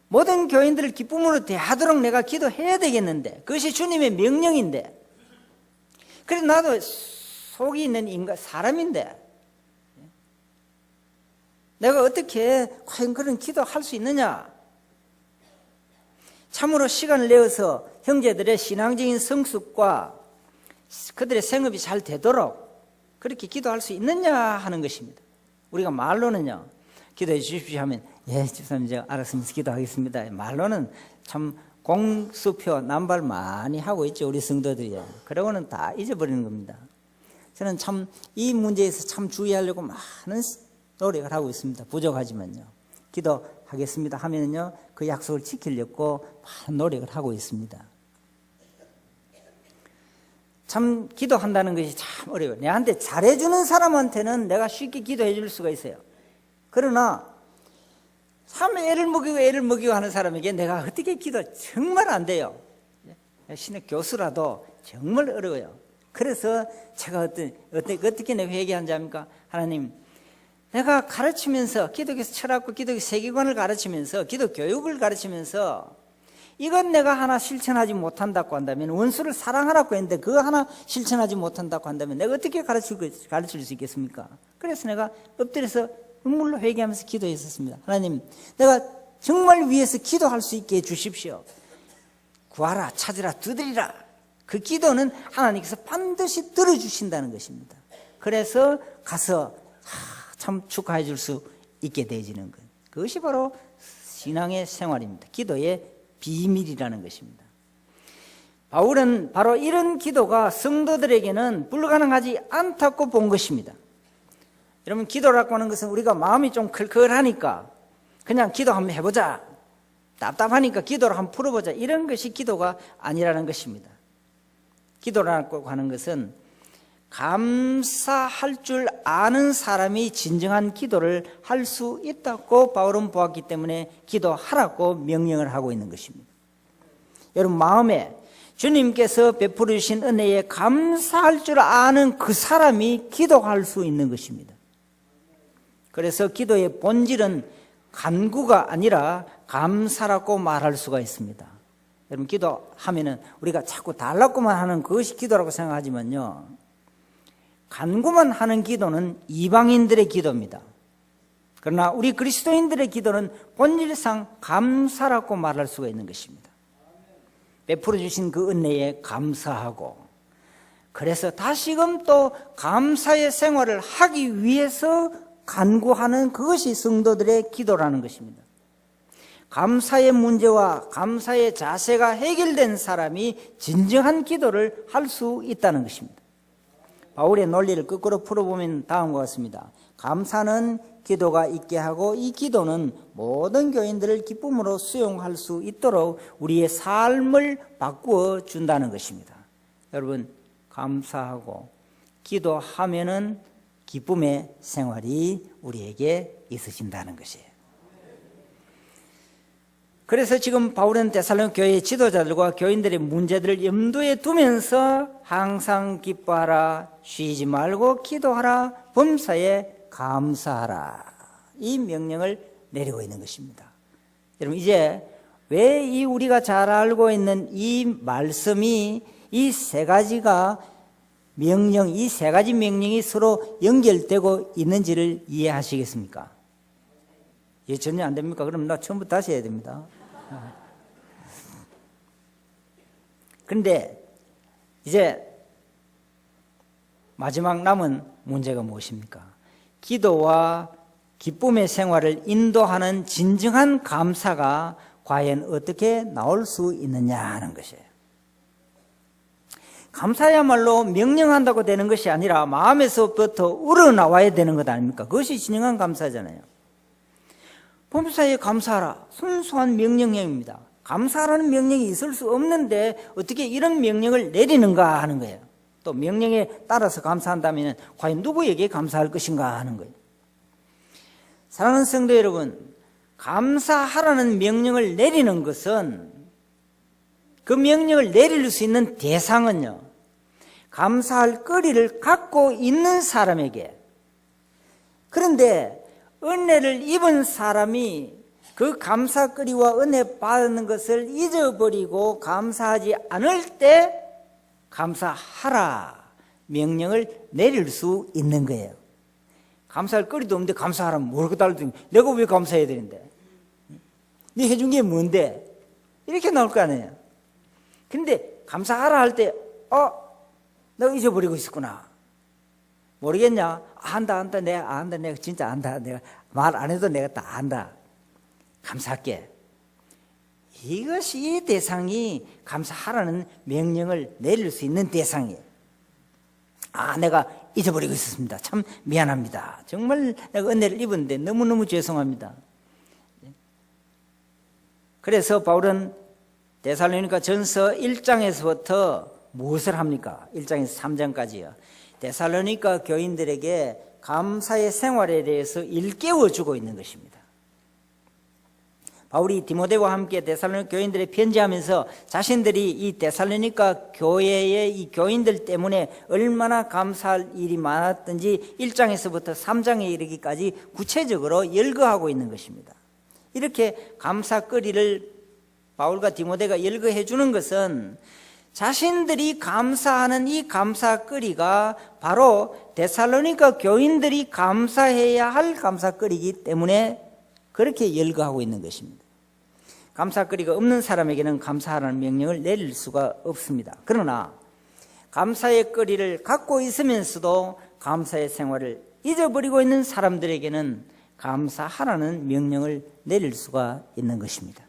Speaker 2: 모든 교인들을 기쁨으로 대하도록 내가 기도해야 되겠는데, 그것이 주님의 명령인데, 그래서 나도 속이 있는 인간, 사람인데 내가 어떻게 과연 그런 기도할 수 있느냐? 참으로 시간을 내어서 형제들의 신앙적인 성숙과 그들의 생업이 잘 되도록 그렇게 기도할 수 있느냐 하는 것입니다. 우리가 말로는요, 기도해 주십시오 하면 예, 집사님 제가 알았습니다, 기도하겠습니다. 말로는 참 공수표 남발 많이 하고 있죠, 우리 성도들이요. 그러고는 다 잊어버리는 겁니다. 저는 참 이 문제에서 참 주의하려고 많은 노력을 하고 있습니다. 부족하지만요, 기도하겠습니다 하면요 그 약속을 지키려고 많은 노력을 하고 있습니다. 참 기도한다는 것이 참 어려워요. 내한테 잘해주는 사람한테는 내가 쉽게 기도해 줄 수가 있어요. 그러나 참 애를 먹이고 하는 사람에게 내가 어떻게 기도 정말 안 돼요. 신의 교수라도 정말 어려워요. 그래서 제가 어떻게 내 회개한지 합니까? 하나님, 내가 가르치면서 기독교 철학과 기독교 세계관을 가르치면서 기독 교육을 가르치면서 이건 내가 하나 실천하지 못한다고 한다면, 원수를 사랑하라고 했는데 그거 하나 실천하지 못한다고 한다면 내가 어떻게 가르칠 수 있겠습니까? 그래서 내가 엎드려서 눈물로 회개하면서 기도했었습니다. 하나님, 내가 정말 위해서 기도할 수 있게 해주십시오. 구하라, 찾으라, 두드리라. 그 기도는 하나님께서 반드시 들어주신다는 것입니다. 그래서 가서 참 축하해 줄 수 있게 되어지는 것, 그것이 바로 신앙의 생활입니다. 기도의 비밀이라는 것입니다. 바울은 바로 이런 기도가 성도들에게는 불가능하지 않다고 본 것입니다. 여러분, 기도라고 하는 것은 우리가 마음이 좀 클클하니까 그냥 기도 한번 해보자, 답답하니까 기도를 한번 풀어보자, 이런 것이 기도가 아니라는 것입니다. 기도라고 하는 것은 감사할 줄 아는 사람이 진정한 기도를 할 수 있다고 바울은 보았기 때문에 기도하라고 명령을 하고 있는 것입니다. 여러분, 마음에 주님께서 베풀어 주신 은혜에 감사할 줄 아는 그 사람이 기도할 수 있는 것입니다. 그래서 기도의 본질은 간구가 아니라 감사라고 말할 수가 있습니다. 여러분, 기도하면은 우리가 자꾸 달라고만 하는 그것이 기도라고 생각하지만요, 간구만 하는 기도는 이방인들의 기도입니다. 그러나 우리 그리스도인들의 기도는 본질상 감사라고 말할 수가 있는 것입니다. 베풀어 주신 그 은혜에 감사하고, 그래서 다시금 또 감사의 생활을 하기 위해서 간구하는 그것이 성도들의 기도라는 것입니다. 감사의 문제와 감사의 자세가 해결된 사람이 진정한 기도를 할 수 있다는 것입니다. 바울의 논리를 거꾸로 풀어보면 다음과 같습니다. 감사는 기도가 있게 하고, 이 기도는 모든 교인들을 기쁨으로 수용할 수 있도록 우리의 삶을 바꾸어 준다는 것입니다. 여러분, 감사하고 기도하면은 기쁨의 생활이 우리에게 있으신다는 것이에요. 그래서 지금 바울은 데살로니가 교회의 지도자들과 교인들의 문제들을 염두에 두면서 항상 기뻐하라, 쉬지 말고 기도하라, 범사에 감사하라, 이 명령을 내리고 있는 것입니다. 여러분, 이제 왜 이 우리가 잘 알고 있는 이 말씀이, 이 세 가지가 명령, 이 세 가지 명령이 서로 연결되고 있는지를 이해하시겠습니까? 예, 전혀 안 됩니까? 그럼 나 처음부터 다시 해야 됩니다. 그런데 이제 마지막 남은 문제가 무엇입니까? 기도와 기쁨의 생활을 인도하는 진정한 감사가 과연 어떻게 나올 수 있느냐 하는 것이에요. 감사야말로 명령한다고 되는 것이 아니라 마음에서부터 우러나와야 되는 것 아닙니까? 그것이 진정한 감사잖아요. 범사에 감사하라. 순수한 명령형입니다. 감사라는 명령이 있을 수 없는데 어떻게 이런 명령을 내리는가 하는 거예요. 또 명령에 따라서 감사한다면 과연 누구에게 감사할 것인가 하는 거예요. 사랑하는 성도 여러분, 감사하라는 명령을 내리는 것은 그 명령을 내릴 수 있는 대상은요, 감사할 거리를 갖고 있는 사람에게. 그런데 은혜를 입은 사람이 그 감사거리와 은혜 받는 것을 잊어버리고 감사하지 않을 때 감사하라 명령을 내릴 수 있는 거예요. 감사할 거리도 없는데 감사하라면 모르고 달라도 내가 왜 감사해야 되는데? 네 해준 게 뭔데? 이렇게 나올 거 아니에요. 근데 감사하라 할 때 내가 잊어버리고 있었구나. 모르겠냐? 안다 내가 진짜 안다. 내가 말 안 해도 내가 다 안다. 감사할게. 이것이 이 대상이 감사하라는 명령을 내릴 수 있는 대상이에요. 내가 잊어버리고 있었습니다. 참 미안합니다. 정말 내가 은혜를 입었는데 너무너무 죄송합니다. 그래서 바울은 데살로니가 전서 1장에서부터 무엇을 합니까? 1장에서 3장까지요. 데살로니가 교인들에게 감사의 생활에 대해서 일깨워주고 있는 것입니다. 바울이 디모데와 함께 데살로니가 교인들에 편지하면서 자신들이 이 데살로니가 교회의 이 교인들 때문에 얼마나 감사할 일이 많았던지 1장에서부터 3장에 이르기까지 구체적으로 열거하고 있는 것입니다. 이렇게 감사거리를 바울과 디모데가 열거해 주는 것은 자신들이 감사하는 이 감사거리가 바로 데살로니가 교인들이 감사해야 할 감사거리이기 때문에 그렇게 열거하고 있는 것입니다. 감사거리가 없는 사람에게는 감사하라는 명령을 내릴 수가 없습니다. 그러나 감사의 거리를 갖고 있으면서도 감사의 생활을 잊어버리고 있는 사람들에게는 감사하라는 명령을 내릴 수가 있는 것입니다.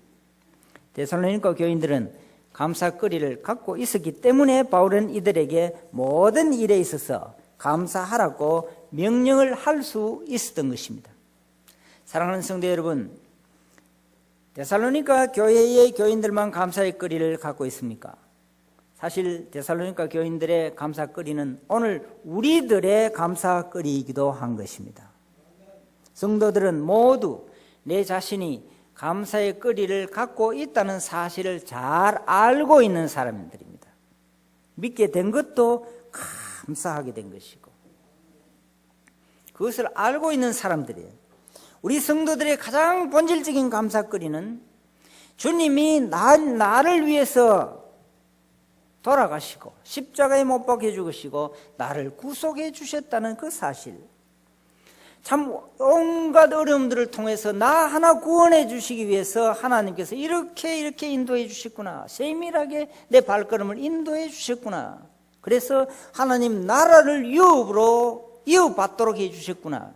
Speaker 2: 데살로니가 교인들은 감사거리를 갖고 있었기 때문에 바울은 이들에게 모든 일에 있어서 감사하라고 명령을 할 수 있었던 것입니다. 사랑하는 성도 여러분, 데살로니가 교회의 교인들만 감사의 거리를 갖고 있습니까? 사실 데살로니가 교인들의 감사거리는 오늘 우리들의 감사거리이기도 한 것입니다. 성도들은 모두 내 자신이 감사의 거리를 갖고 있다는 사실을 잘 알고 있는 사람들입니다. 믿게 된 것도 감사하게 된 것이고 그것을 알고 있는 사람들이에요. 우리 성도들의 가장 본질적인 감사거리는 주님이 나를 위해서 돌아가시고 십자가에 못 박혀 죽으시고 나를 구속해 주셨다는 그 사실, 참 온갖 어려움들을 통해서 나 하나 구원해 주시기 위해서 하나님께서 이렇게 인도해 주셨구나, 세밀하게 내 발걸음을 인도해 주셨구나, 그래서 하나님 나라를 유업으로 이어받도록 해 주셨구나,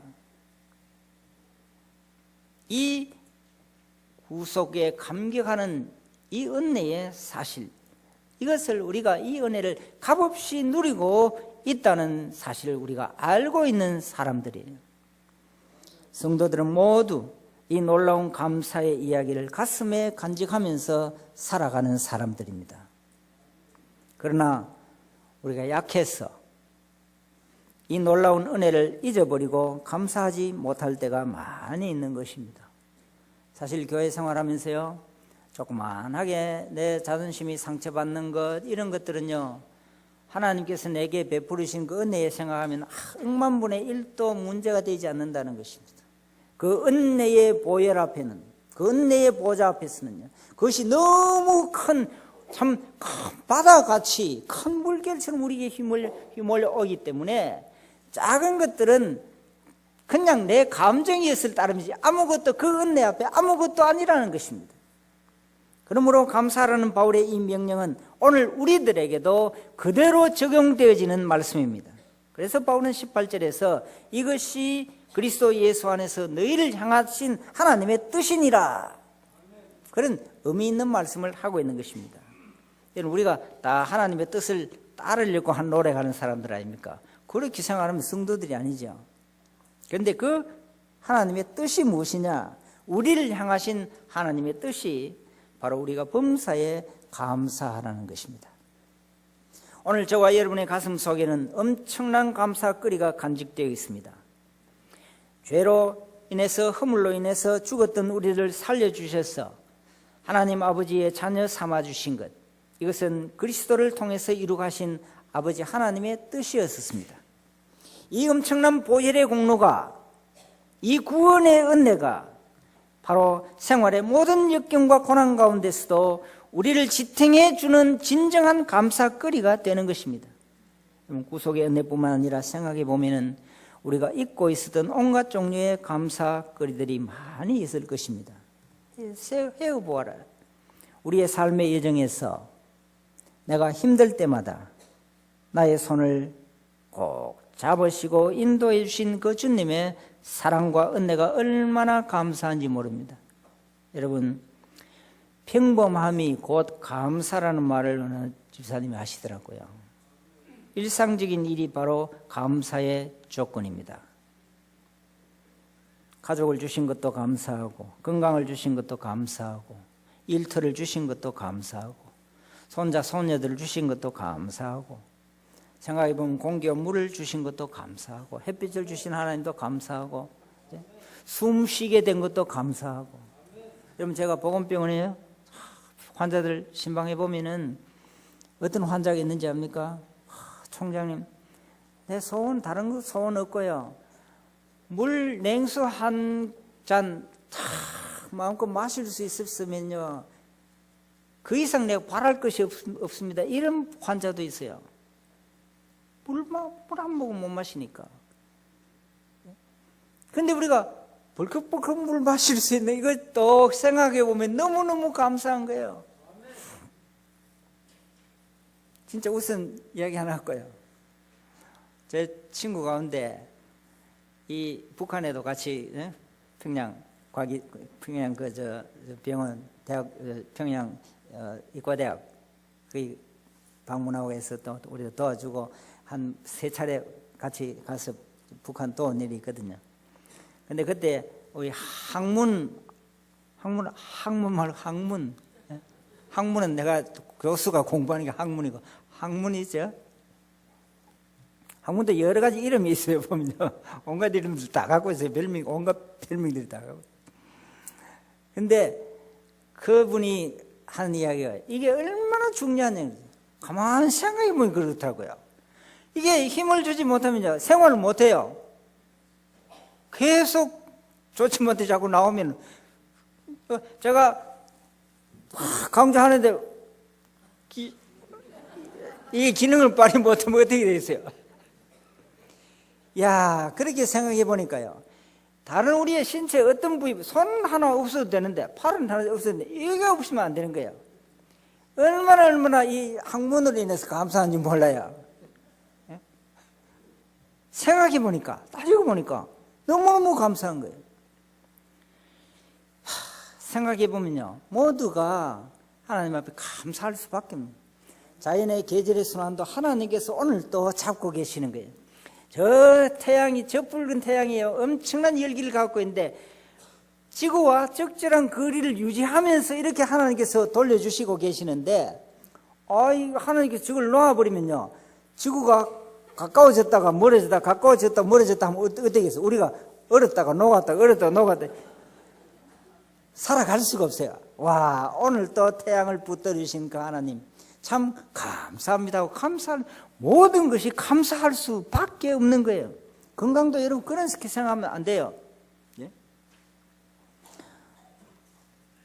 Speaker 2: 이 구속에 감격하는 이 은혜의 사실, 이것을 우리가 이 은혜를 값없이 누리고 있다는 사실을 우리가 알고 있는 사람들이에요. 성도들은 모두 이 놀라운 감사의 이야기를 가슴에 간직하면서 살아가는 사람들입니다. 그러나 우리가 약해서 이 놀라운 은혜를 잊어버리고 감사하지 못할 때가 많이 있는 것입니다. 사실 교회 생활하면서요, 조그만하게 내 자존심이 상처받는 것, 이런 것들은요, 하나님께서 내게 베푸르신 그 은혜에 생각하면 억만분의 1도 문제가 되지 않는다는 것입니다. 그 은혜의 보혈 앞에는, 그 은혜의 보좌 앞에서는요, 그것이 너무 큰 참 바다같이 큰 물결처럼 우리에게 휘몰려 오기 때문에 작은 것들은 그냥 내 감정이었을 따름이지 아무것도 그 은혜 앞에 아무것도 아니라는 것입니다. 그러므로 감사하라는 바울의 이 명령은 오늘 우리들에게도 그대로 적용되어지는 말씀입니다. 그래서 바울은 18절에서 이것이 그리스도 예수 안에서 너희를 향하신 하나님의 뜻이니라, 그런 의미 있는 말씀을 하고 있는 것입니다. 우리가 다 하나님의 뜻을 따르려고 한 노력하는 사람들 아닙니까? 그렇게 생각하면 성도들이 아니죠. 그런데 그 하나님의 뜻이 무엇이냐? 우리를 향하신 하나님의 뜻이 바로 우리가 범사에 감사하라는 것입니다. 오늘 저와 여러분의 가슴 속에는 엄청난 감사거리가 간직되어 있습니다. 죄로 인해서, 허물로 인해서 죽었던 우리를 살려주셔서 하나님 아버지의 자녀 삼아주신 것, 이것은 그리스도를 통해서 이루가신 아버지 하나님의 뜻이었습니다. 이 엄청난 보혈의 공로가, 이 구원의 은혜가 바로 생활의 모든 역경과 고난 가운데서도 우리를 지탱해 주는 진정한 감사거리가 되는 것입니다. 구속의 은혜뿐만 아니라 생각해 보면은 우리가 잊고 있었던 온갖 종류의 감사거리들이 많이 있을 것입니다. 헤어보아라. 우리의 삶의 여정에서 내가 힘들 때마다 나의 손을 꼭 잡으시고 인도해 주신 그 주님의 사랑과 은혜가 얼마나 감사한지 모릅니다. 여러분, 평범함이 곧 감사라는 말을 어느 집사님이 하시더라고요. 일상적인 일이 바로 감사의 조건입니다. 가족을 주신 것도 감사하고, 건강을 주신 것도 감사하고, 일터를 주신 것도 감사하고, 손자 손녀들을 주신 것도 감사하고, 생각해보면 공기와 물을 주신 것도 감사하고, 햇빛을 주신 하나님도 감사하고, 숨 쉬게 된 것도 감사하고. 여러분, 제가 보건병원에 환자들 신방해 보면은 어떤 환자가 있는지 압니까? 총장님, 내 소원 다른 거 소원 없고요, 물 냉수 한 잔 마음껏 마실 수 있었으면요, 그 이상 내가 바랄 것이 없습니다. 이런 환자도 있어요. 물 한 모금 못 마시니까. 그런데 우리가 벌컥벌컥 물 마실 수 있는 이걸 또 생각해 보면 너무너무 감사한 거예요. 진짜 웃은 이야기 하나 할 거예요. 제 친구 가운데 이 북한에도 같이 평양 그 병원 대학, 평양 이과대학 그 방문하고 해서 또 우리도 도와주고 한 3차례 같이 가서 북한 또 온 일이 있거든요. 근데 그때 우리 학문은 내가 교수가 공부하는 게 학문이고, 학문이죠. 학문도 여러 가지 이름이 있어요. 보면요, 온갖 이름들 다 갖고 있어요. 별명, 온갖 별명들이 다 갖고. 근데 그분이 하는 이야기가 이게 얼마나 중요한 얘기인지 가만히 생각해 보면 그렇더라고요. 이게 힘을 주지 못하면 생활을 못해요. 계속 좋지 못해 자꾸 나오면, 제가 강조하는데 이 기능을 발휘 못하면 어떻게 되겠어요? 야, 그렇게 생각해 보니까요, 다른 우리의 신체 어떤 부위, 손 하나 없어도 되는데, 팔은 하나 없어도 되는데, 이게 없으면 안 되는 거예요. 얼마나 이 학문으로 인해서 감사한지 몰라요. 생각해 보니까, 따지고 보니까 너무너무 감사한 거예요. 생각해 보면요, 모두가 하나님 앞에 감사할 수밖에 없는, 자연의 계절의 순환도 하나님께서 오늘 또 잡고 계시는 거예요. 저 태양이, 저 붉은 태양이요, 엄청난 열기를 갖고 있는데 지구와 적절한 거리를 유지하면서 이렇게 하나님께서 돌려주시고 계시는데, 하나님께서 저걸 놓아버리면요, 지구가 가까워졌다가 멀어졌다, 가까워졌다 멀어졌다 하면 어떻게 되겠어요? 우리가 얼었다가 녹았다 살아갈 수가 없어요. 와, 오늘 또 태양을 붙들으신 그 하나님 참 감사합니다. 감사할 모든 것이 감사할 수밖에 없는 거예요. 건강도 여러분 그렇게 생각하면 안 돼요. 예?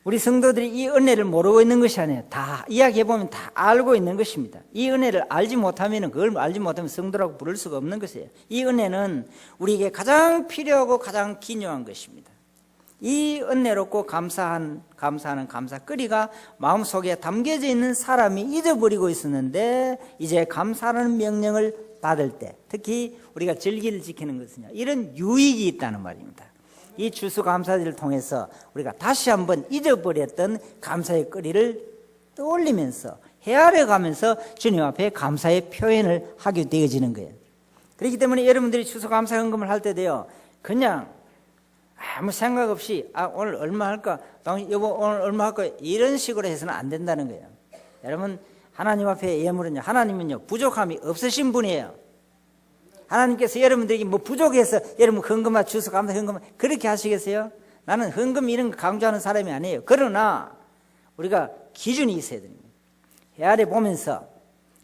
Speaker 2: 우리 성도들이 이 은혜를 모르고 있는 것이 아니에요. 다 이야기해보면 다 알고 있는 것입니다. 이 은혜를 알지 못하면, 그걸 알지 못하면 성도라고 부를 수가 없는 것이에요. 이 은혜는 우리에게 가장 필요하고 가장 기묘한 것입니다. 이 은혜롭고 감사하는 감사거리가 마음속에 담겨져 있는 사람이 잊어버리고 있었는데, 이제 감사하는 명령을 받을 때, 특히 우리가 절기를 지키는 것은요, 이런 유익이 있다는 말입니다. 이 추수감사절을 통해서 우리가 다시 한번 잊어버렸던 감사의 거리를 떠올리면서 헤아려가면서 주님 앞에 감사의 표현을 하게 되어지는 거예요. 그렇기 때문에 여러분들이 추수감사 헌금을 할 때도요, 그냥 아무 생각 없이 오늘 얼마 할까? 여보 오늘 얼마 할까? 이런 식으로 해서는 안 된다는 거예요. 여러분, 하나님 앞에 예물은요, 하나님은요 부족함이 없으신 분이에요. 하나님께서 여러분들에게 뭐 부족해서 여러분 헌금만 주서 감사 헌금만 그렇게 하시겠어요? 나는 헌금 이런 거 강조하는 사람이 아니에요. 그러나 우리가 기준이 있어야 됩니다. 헤아려 보면서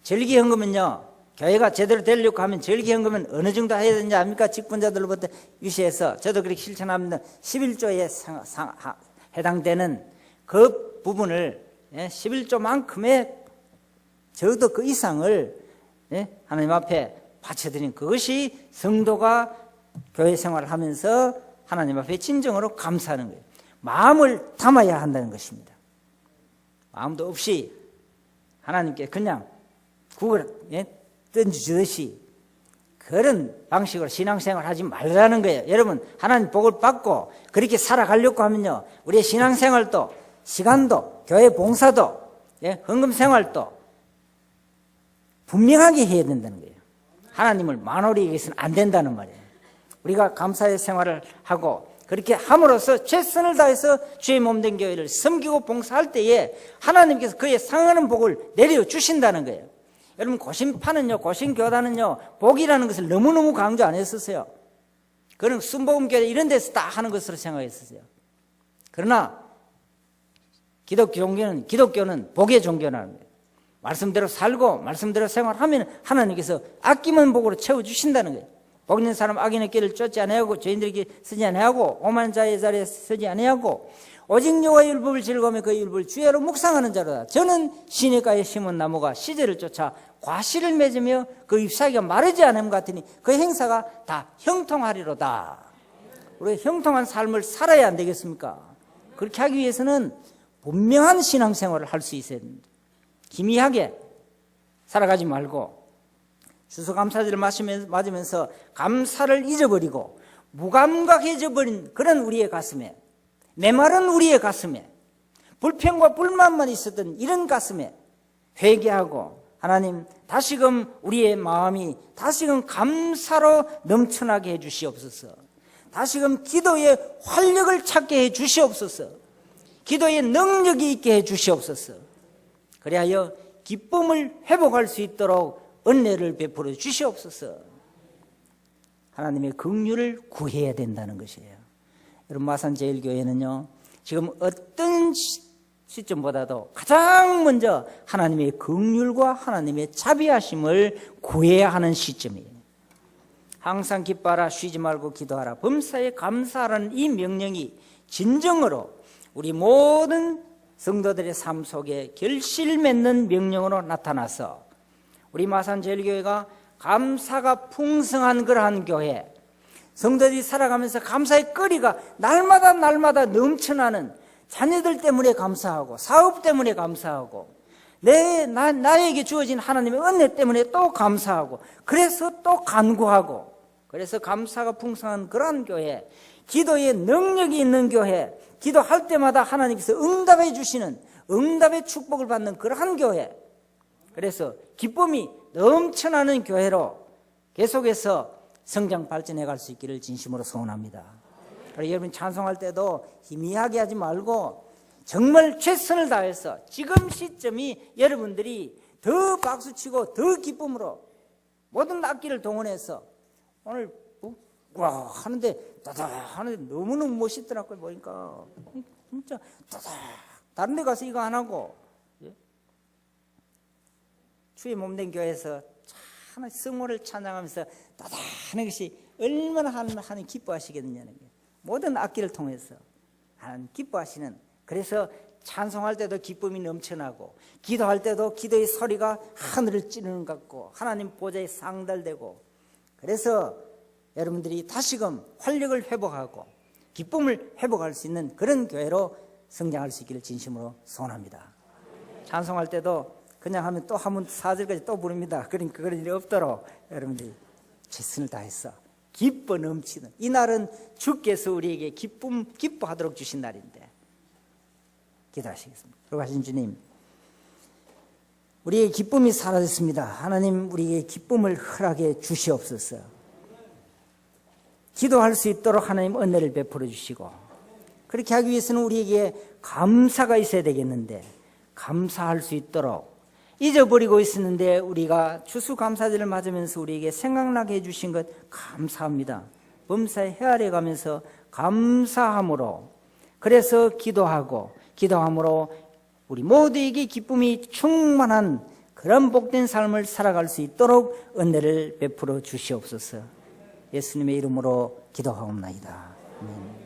Speaker 2: 절기 헌금은요, 교회가 제대로 되려고 하면 절기 헌금은 어느 정도 해야 되는지 압니까? 직분자들로부터 유시해서 저도 그렇게 실천합니다. 11조에 해당되는 그 부분을 11조만큼의 적어도 그 이상을 하나님 앞에 바쳐드린 그것이 성도가 교회 생활을 하면서 하나님 앞에 진정으로 감사하는 거예요. 마음을 담아야 한다는 것입니다. 마음도 없이 하나님께 그냥 국을 던져주듯이 그런 방식으로 신앙생활 하지 말라는 거예요. 여러분, 하나님 복을 받고 그렇게 살아가려고 하면요, 우리의 신앙생활도 시간도 교회 봉사도 헌금생활도 분명하게 해야 된다는 거예요. 하나님을 만홀히 여기서는 안 된다는 말이에요. 우리가 감사의 생활을 하고 그렇게 함으로써 최선을 다해서 주의 몸된 교회를 섬기고 봉사할 때에 하나님께서 그에 상하는 복을 내려주신다는 거예요. 여러분, 고신파는요, 고신교단은요, 복이라는 것을 너무너무 강조 안 했었어요. 그런 순복음교회 이런 데서 다 하는 것으로 생각했었어요. 그러나 기독교는 복의 종교라는 거예요. 말씀대로 살고 말씀대로 생활하면 하나님께서 아끼면 복으로 채워주신다는 거예요. 복 있는 사람 악인의 길을 쫓지 아니하고 죄인들에게 쓰지 아니하고 오만한 자의 자리에 서지 아니하고 오직 여호와의 율법을 즐거우며 그 율법을 주야로 묵상하는 자로다. 저는 시냇가에 심은 나무가 시절을 쫓아 과실을 맺으며 그 잎사귀가 마르지 않음 같으니 그 행사가 다 형통하리로다. 우리 형통한 삶을 살아야 안 되겠습니까? 그렇게 하기 위해서는 분명한 신앙생활을 할 수 있어야 됩니다. 기미하게 살아가지 말고 추수감사절을 맞으면서 감사를 잊어버리고 무감각해져 버린 그런 우리의 가슴에, 메마른 우리의 가슴에, 불평과 불만만 있었던 이런 가슴에 회개하고 하나님 다시금 우리의 마음이 다시금 감사로 넘쳐나게 해 주시옵소서. 다시금 기도의 활력을 찾게 해 주시옵소서. 기도의 능력이 있게 해 주시옵소서. 그리하여 기쁨을 회복할 수 있도록 은혜를 베풀어 주시옵소서. 하나님의 긍휼을 구해야 된다는 것이에요. 여러분, 마산제일교회는요, 지금 어떤 시점보다도 가장 먼저 하나님의 긍휼과 하나님의 자비하심을 구해야 하는 시점이에요. 항상 기뻐하라, 쉬지 말고 기도하라, 범사에 감사하라는 이 명령이 진정으로 우리 모든 성도들의 삶 속에 결실 맺는 명령으로 나타나서 우리 마산제일교회가 감사가 풍성한 그러한 교회, 성도들이 살아가면서 감사의 거리가 날마다 넘쳐나는 자녀들 때문에 감사하고 사업 때문에 감사하고 나에게 주어진 하나님의 은혜 때문에 또 감사하고 그래서 또 간구하고 그래서 감사가 풍성한 그러한 교회, 기도의 능력이 있는 교회, 기도할 때마다 하나님께서 응답해 주시는 응답의 축복을 받는 그러한 교회, 그래서 기쁨이 넘쳐나는 교회로 계속해서 성장 발전해 갈 수 있기를 진심으로 소원합니다. 그리고 여러분 찬송할 때도 희미하게 하지 말고 정말 최선을 다해서 지금 시점이 여러분들이 더 박수치고 더 기쁨으로 모든 악기를 동원해서 오늘 와 하는데 다다 하는데 너무너무 멋있더라고요. 보니까 진짜 다다 다른 데 가서 이거 안 하고 주의 몸된 교회에서 참 성호를 찬양하면서 다다 하는 것이 얼마나 하나님 기뻐하시겠느냐는 거예요. 모든 악기를 통해서 하나님 기뻐하시는 그래서 찬송할 때도 기쁨이 넘쳐나고 기도할 때도 기도의 소리가 하늘을 찌르는 것 같고 하나님 보좌에 상달되고 그래서 여러분들이 다시금 활력을 회복하고 기쁨을 회복할 수 있는 그런 교회로 성장할 수 있기를 진심으로 소원합니다. 찬송할 때도 그냥 하면 또 하면 4절까지 또 부릅니다. 그러니까 그런 일이 없도록 여러분들이 최선을 다해서 기뻐 넘치는 이 날은 주께서 우리에게 기뻐하도록 주신 날인데 기도하시겠습니다. 그러하신 주님, 우리의 기쁨이 사라졌습니다. 하나님 우리에게 기쁨을 허락해 주시옵소서. 기도할 수 있도록 하나님 은혜를 베풀어 주시고 그렇게 하기 위해서는 우리에게 감사가 있어야 되겠는데 감사할 수 있도록 잊어버리고 있었는데 우리가 추수감사절을 맞으면서 우리에게 생각나게 해주신 것 감사합니다. 범사에 헤아려 가면서 감사함으로 그래서 기도함으로 우리 모두에게 기쁨이 충만한 그런 복된 삶을 살아갈 수 있도록 은혜를 베풀어 주시옵소서. 예수님의 이름으로 기도하옵나이다. 아멘.